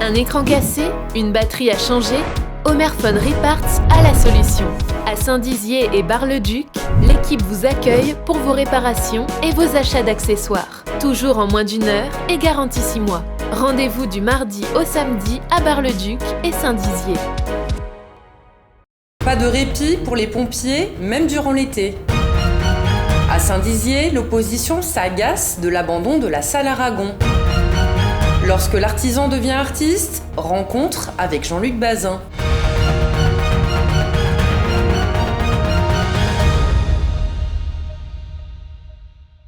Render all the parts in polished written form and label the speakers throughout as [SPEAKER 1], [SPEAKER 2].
[SPEAKER 1] Un écran cassé, une batterie à changer, Omerphone Reparts a la solution. À Saint-Dizier et Bar-le-Duc, l'équipe vous accueille pour vos réparations et vos achats d'accessoires. Toujours en moins d'1 heure et garantie 6 mois. Rendez-vous du mardi au samedi à Bar-le-Duc et Saint-Dizier.
[SPEAKER 2] Pas de répit pour les pompiers, même durant l'été. À Saint-Dizier, l'opposition s'agace de l'abandon de la salle Aragon. Lorsque l'artisan devient artiste, rencontre avec Jean-Luc Bazin.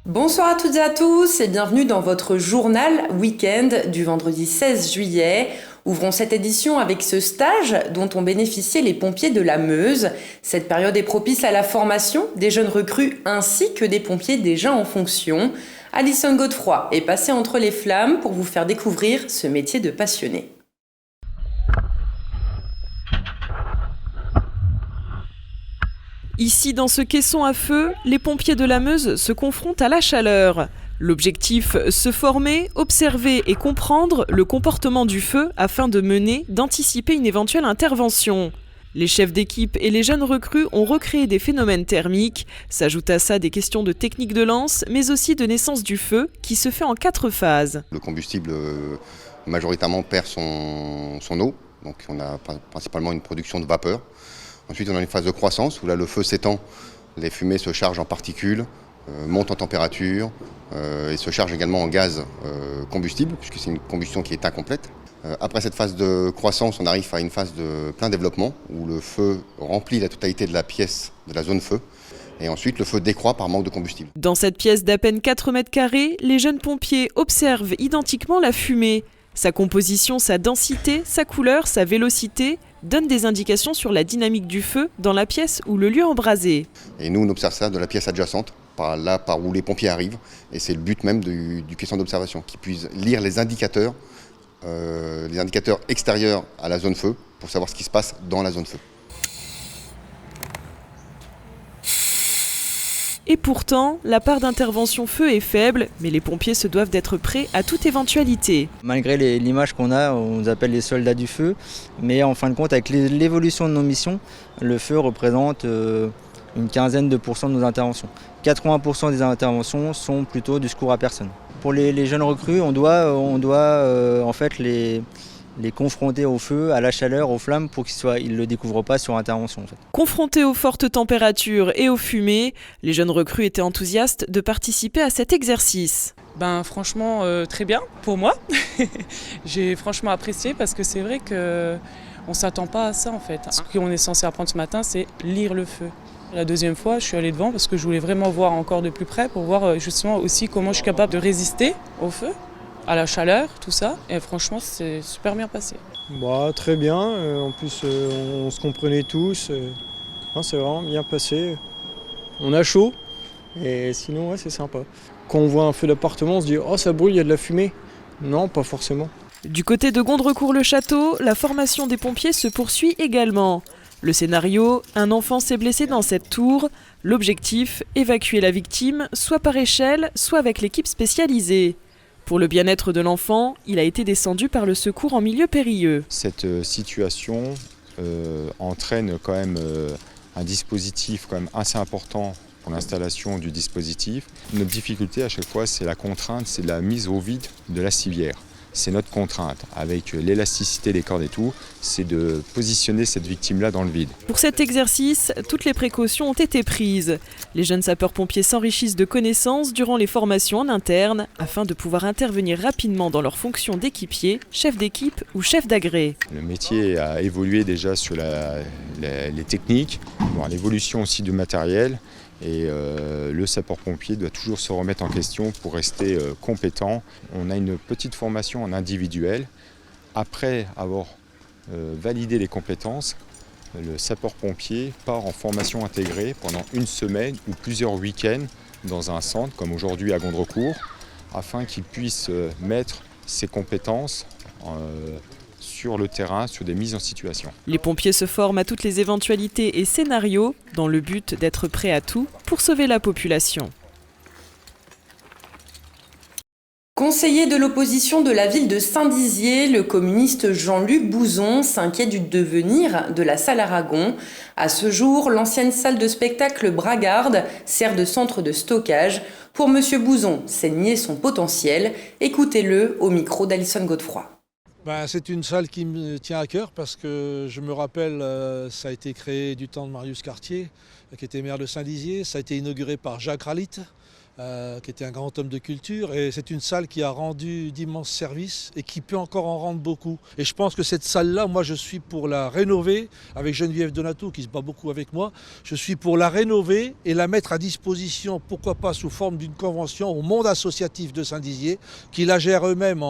[SPEAKER 2] Bonsoir à toutes et à tous et bienvenue dans votre journal week-end du vendredi 16 juillet. Ouvrons cette édition avec ce stage dont ont bénéficié les pompiers de la Meuse. Cette période est propice à la formation des jeunes recrues ainsi que des pompiers déjà en fonction. Alison Godefroy est passée entre les flammes pour vous faire découvrir ce métier de passionné.
[SPEAKER 3] Ici, dans ce caisson à feu, les pompiers de la Meuse se confrontent à la chaleur. L'objectif, se former, observer et comprendre le comportement du feu afin de mener, d'anticiper une éventuelle intervention. Les chefs d'équipe et les jeunes recrues ont recréé des phénomènes thermiques. S'ajoutent à ça des questions de technique de lance, mais aussi de naissance du feu, qui se fait en 4 phases.
[SPEAKER 4] Le combustible majoritairement perd son eau, donc on a principalement une production de vapeur. Ensuite on a une phase de croissance où là le feu s'étend, les fumées se chargent en particules, montent en température et se chargent également en gaz combustible, puisque c'est une combustion qui est incomplète. Après cette phase de croissance, on arrive à une phase de plein développement où le feu remplit la totalité de la pièce, de la zone feu. Et ensuite, le feu décroît par manque de combustible.
[SPEAKER 3] Dans cette pièce d'à peine 4 mètres carrés, les jeunes pompiers observent identiquement la fumée. Sa composition, sa densité, sa couleur, sa vélocité donnent des indications sur la dynamique du feu dans la pièce ou le lieu embrasé.
[SPEAKER 4] Et nous, on observe ça de la pièce adjacente, par où les pompiers arrivent. Et c'est le but même du caisson d'observation, qu'ils puissent lire les indicateurs extérieurs à la zone feu pour savoir ce qui se passe dans la zone feu.
[SPEAKER 3] Et pourtant, la part d'intervention feu est faible, mais les pompiers se doivent d'être prêts à toute éventualité.
[SPEAKER 5] Malgré l'image qu'on a, on nous appelle les soldats du feu, mais en fin de compte, avec l'évolution de nos missions, le feu représente une quinzaine de pourcents de nos interventions. 80% des interventions sont plutôt du secours à personne. Pour les jeunes recrues, on doit en fait les confronter au feu, à la chaleur, aux flammes pour qu'ils ne le découvrent pas sur intervention. En fait.
[SPEAKER 3] Confrontés aux fortes températures et aux fumées, les jeunes recrues étaient enthousiastes de participer à cet exercice.
[SPEAKER 6] Franchement, très bien pour moi. J'ai franchement apprécié parce que c'est vrai qu'on ne s'attend pas à ça en fait. Ce qu'on est censé apprendre ce matin, c'est lire le feu. La deuxième fois, je suis allée devant parce que je voulais vraiment voir encore de plus près pour voir justement aussi comment je suis capable de résister au feu, à la chaleur, tout ça. Et franchement, c'est super bien passé.
[SPEAKER 7] Très bien. En plus, on se comprenait tous. C'est vraiment bien passé. On a chaud. Et sinon, ouais, c'est sympa. Quand on voit un feu d'appartement, on se dit « Oh, ça brûle, il y a de la fumée ». Non, pas forcément.
[SPEAKER 3] Du côté de Gondrecourt-le-Château, la formation des pompiers se poursuit également. Le scénario, un enfant s'est blessé dans cette tour. L'objectif, évacuer la victime, soit par échelle, soit avec l'équipe spécialisée. Pour le bien-être de l'enfant, il a été descendu par le secours en milieu périlleux.
[SPEAKER 8] Cette situation entraîne quand même un dispositif quand même assez important pour l'installation du dispositif. Notre difficulté à chaque fois, c'est la contrainte, c'est la mise au vide de la civière. C'est notre contrainte, avec l'élasticité des cordes et tout, c'est de positionner cette victime-là dans le vide.
[SPEAKER 3] Pour cet exercice, toutes les précautions ont été prises. Les jeunes sapeurs-pompiers s'enrichissent de connaissances durant les formations en interne, afin de pouvoir intervenir rapidement dans leurs fonctions d'équipier, chef d'équipe ou chef d'agré.
[SPEAKER 8] Le métier a évolué déjà sur les techniques, l'évolution aussi du matériel. Et le sapeur-pompier doit toujours se remettre en question pour rester compétent. On a une petite formation en individuel. Après avoir validé les compétences, le sapeur-pompier part en formation intégrée pendant 1 semaine ou plusieurs week-ends dans un centre, comme aujourd'hui à Gondrecourt, afin qu'il puisse mettre ses compétences sur le terrain, sur des mises en situation.
[SPEAKER 3] Les pompiers se forment à toutes les éventualités et scénarios dans le but d'être prêts à tout pour sauver la population.
[SPEAKER 2] Conseiller de l'opposition de la ville de Saint-Dizier, le communiste Jean-Luc Bouzon s'inquiète du devenir de la salle Aragon. À ce jour, l'ancienne salle de spectacle Bragarde sert de centre de stockage. Pour Monsieur Bouzon, c'est nier son potentiel. Écoutez-le au micro d'Alison Godefroy.
[SPEAKER 9] C'est une salle qui me tient à cœur parce que je me rappelle, ça a été créé du temps de Marius Cartier, qui était maire de Saint-Dizier. Ça a été inauguré par Jacques Rallit, qui était un grand homme de culture. Et c'est une salle qui a rendu d'immenses services et qui peut encore en rendre beaucoup. Et je pense que cette salle-là, moi je suis pour la rénover, avec Geneviève Donato qui se bat beaucoup avec moi. Je suis pour la rénover et la mettre à disposition, pourquoi pas sous forme d'une convention au monde associatif de Saint-Dizier, qui la gère eux-mêmes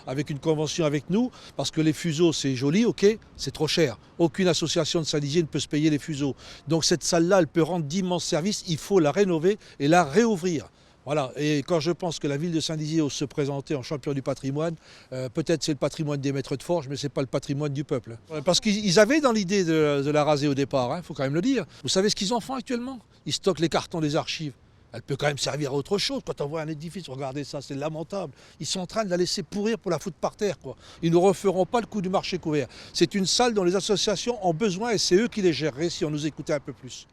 [SPEAKER 9] avec une convention avec nous, parce que les fuseaux c'est joli, ok, c'est trop cher. Aucune association de Saint-Dizier ne peut se payer les fuseaux. Donc cette salle-là, elle peut rendre d'immenses services, il faut la rénover et la réouvrir. Voilà. Et quand je pense que la ville de Saint-Dizier ose se présenter en champion du patrimoine, peut-être c'est le patrimoine des maîtres de forge, mais c'est pas le patrimoine du peuple. Parce qu'ils avaient dans l'idée de la raser au départ, faut quand même le dire. Vous savez ce qu'ils en font actuellement? Ils stockent les cartons des archives. Elle peut quand même servir à autre chose. Quand on voit un édifice, regardez ça, c'est lamentable. Ils sont en train de la laisser pourrir pour la foutre par terre, quoi. Ils ne referont pas le coup du marché couvert. C'est une salle dont les associations ont besoin et c'est eux qui les géreraient si on nous écoutait un peu plus.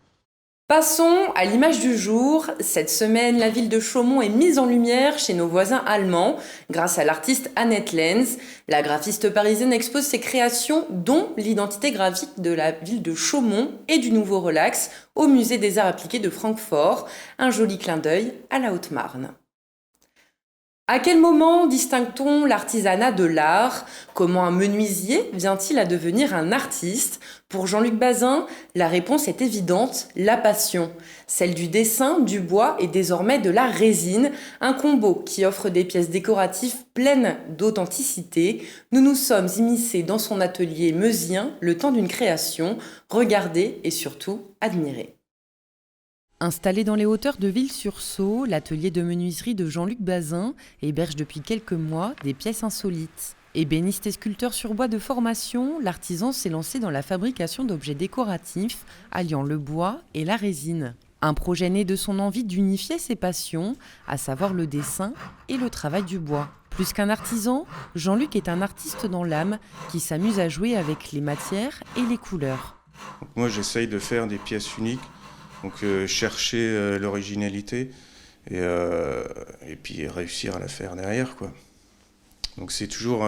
[SPEAKER 2] Passons à l'image du jour. Cette semaine, la ville de Chaumont est mise en lumière chez nos voisins allemands grâce à l'artiste Annette Lenz. La graphiste parisienne expose ses créations, dont l'identité graphique de la ville de Chaumont et du Nouveau Relax, au musée des arts appliqués de Francfort. Un joli clin d'œil à la Haute-Marne. À quel moment distingue-t-on l'artisanat de l'art? Comment un menuisier vient-il à devenir un artiste? Pour Jean-Luc Bazin, la réponse est évidente, la passion. Celle du dessin, du bois et désormais de la résine, un combo qui offre des pièces décoratives pleines d'authenticité. Nous nous sommes immiscés dans son atelier meusien le temps d'une création. Regardez et surtout admirez. Installé dans les hauteurs de Ville-sur-Saulx, l'atelier de menuiserie de Jean-Luc Bazin héberge depuis quelques mois des pièces insolites. Ébéniste et sculpteur sur bois de formation, l'artisan s'est lancé dans la fabrication d'objets décoratifs alliant le bois et la résine. Un projet né de son envie d'unifier ses passions, à savoir le dessin et le travail du bois. Plus qu'un artisan, Jean-Luc est un artiste dans l'âme qui s'amuse à jouer avec les matières et les couleurs.
[SPEAKER 10] Donc moi j'essaye de faire des pièces uniques. Donc chercher l'originalité et puis réussir à la faire derrière, quoi. Donc c'est toujours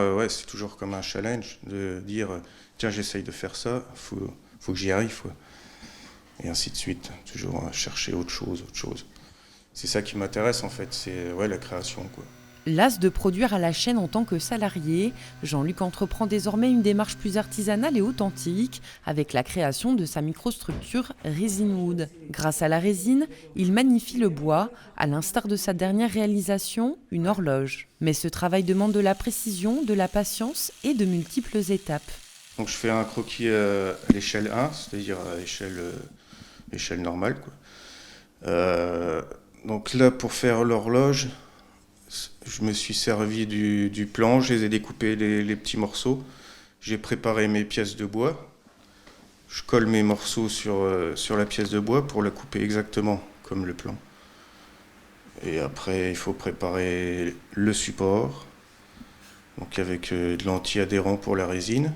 [SPEAKER 10] comme un challenge de dire tiens j'essaye de faire ça, faut que j'y arrive, quoi. Et ainsi de suite, toujours chercher autre chose. C'est ça qui m'intéresse en fait, c'est la création, quoi.
[SPEAKER 2] Las de produire à la chaîne en tant que salarié, Jean-Luc entreprend désormais une démarche plus artisanale et authentique avec la création de sa microstructure Resin Wood. Grâce à la résine, il magnifie le bois, à l'instar de sa dernière réalisation, une horloge. Mais ce travail demande de la précision, de la patience et de multiples étapes.
[SPEAKER 10] Donc je fais un croquis à l'échelle 1, c'est-à-dire à l'échelle normale, quoi. Donc là, pour faire l'horloge, je me suis servi du plan, je les ai découpés les petits morceaux. J'ai préparé mes pièces de bois. Je colle mes morceaux sur la pièce de bois pour la couper exactement comme le plan. Et après, il faut préparer le support, donc avec de l'anti-adhérent pour la résine.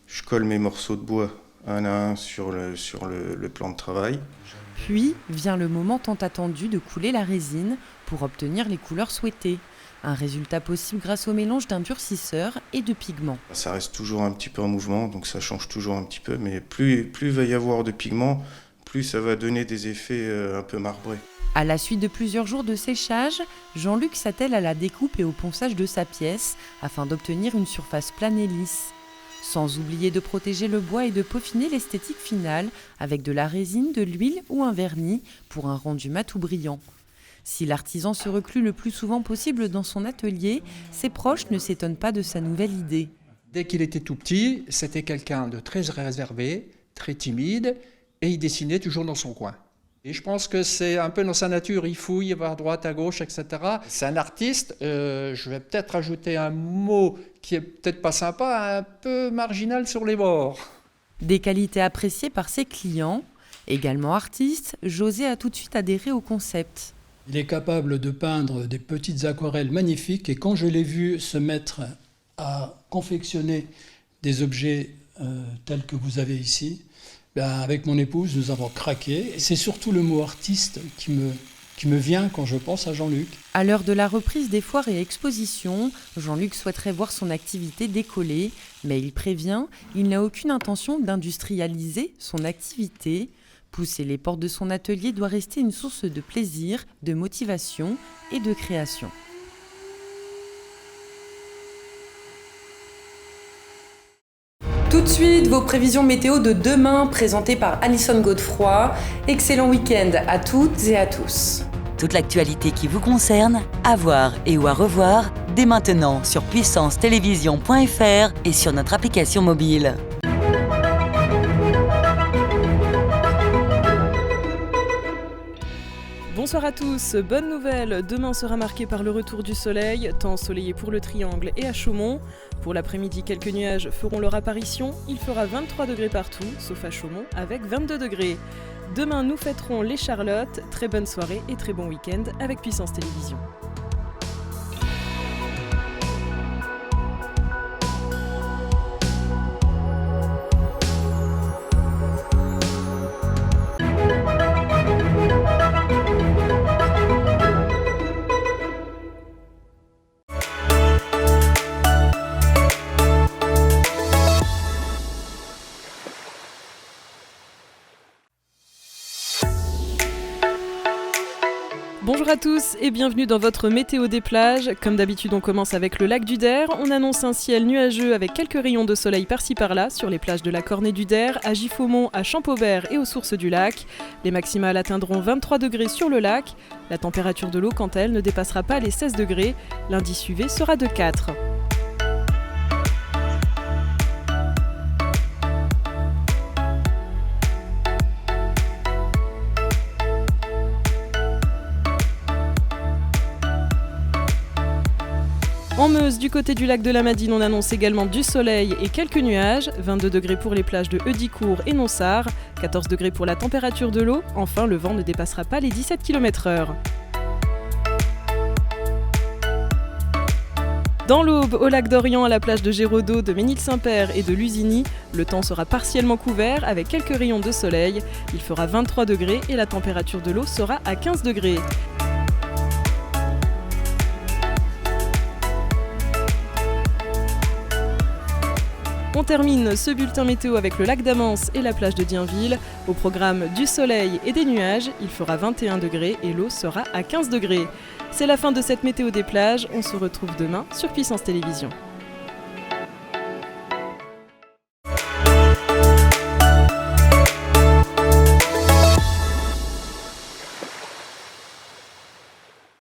[SPEAKER 10] Je colle mes morceaux de bois un à un sur le plan de travail.
[SPEAKER 2] Puis vient le moment tant attendu de couler la résine pour obtenir les couleurs souhaitées. Un résultat possible grâce au mélange d'un durcisseur et de pigments.
[SPEAKER 10] Ça reste toujours un petit peu en mouvement, donc ça change toujours un petit peu, mais plus il va y avoir de pigments, plus ça va donner des effets un peu marbrés.
[SPEAKER 2] À la suite de plusieurs jours de séchage, Jean-Luc s'attelle à la découpe et au ponçage de sa pièce afin d'obtenir une surface plane et lisse. Sans oublier de protéger le bois et de peaufiner l'esthétique finale avec de la résine, de l'huile ou un vernis pour un rendu mat ou brillant. Si l'artisan se reclus le plus souvent possible dans son atelier, ses proches ne s'étonnent pas de sa nouvelle idée.
[SPEAKER 11] Dès qu'il était tout petit, c'était quelqu'un de très réservé, très timide, et il dessinait toujours dans son coin. Et je pense que c'est un peu dans sa nature, il fouille, il va à droite, à gauche, etc. C'est un artiste, je vais peut-être ajouter un mot qui est peut-être pas sympa, un peu marginal sur les bords.
[SPEAKER 2] Des qualités appréciées par ses clients. Également artiste, José a tout de suite adhéré au concept.
[SPEAKER 12] Il est capable de peindre des petites aquarelles magnifiques et quand je l'ai vu se mettre à confectionner des objets tels que vous avez ici, avec mon épouse, nous avons craqué. Et c'est surtout le mot artiste qui me vient quand je pense à Jean-Luc.
[SPEAKER 13] À l'heure de la reprise des foires et expositions, Jean-Luc souhaiterait voir son activité décoller, mais il prévient, il n'a aucune intention d'industrialiser son activité. Pousser les portes de son atelier doit rester une source de plaisir, de motivation et de création.
[SPEAKER 2] Tout de suite, vos prévisions météo de demain présentées par Alison Godefroy. Excellent week-end à toutes et à tous.
[SPEAKER 14] Toute l'actualité qui vous concerne, à voir et ou à revoir dès maintenant sur puissancetelevision.fr et sur notre application mobile.
[SPEAKER 3] Bonsoir à tous, bonne nouvelle, demain sera marqué par le retour du soleil, temps ensoleillé pour le Triangle et à Chaumont. Pour l'après-midi, quelques nuages feront leur apparition, il fera 23 degrés partout, sauf à Chaumont avec 22 degrés. Demain, nous fêterons les Charlottes, très bonne soirée et très bon week-end avec Puissance Télévision. Bonjour à tous et bienvenue dans votre météo des plages. Comme d'habitude, on commence avec le lac du Der. On annonce un ciel nuageux avec quelques rayons de soleil par-ci par-là sur les plages de la Cornée du Der, à Giffaumont, à Champaubert et aux sources du lac. Les maximales atteindront 23 degrés sur le lac. La température de l'eau, quant à elle, ne dépassera pas les 16 degrés. L'indice UV sera de 4. En Meuse, du côté du lac de la Madine, on annonce également du soleil et quelques nuages, 22 degrés pour les plages de Heudicourt et Nonsard, 14 degrés pour la température de l'eau, enfin le vent ne dépassera pas les 17 km/h. Dans l'Aube, au lac d'Orient, à la plage de Géraudot, de Ménil-Saint-Père et de Lusigny, le temps sera partiellement couvert avec quelques rayons de soleil, il fera 23 degrés et la température de l'eau sera à 15 degrés. On termine ce bulletin météo avec le lac d'Amance et la plage de Dienville. Au programme du soleil et des nuages, il fera 21 degrés et l'eau sera à 15 degrés. C'est la fin de cette météo des plages, on se retrouve demain sur Puissance Télévision.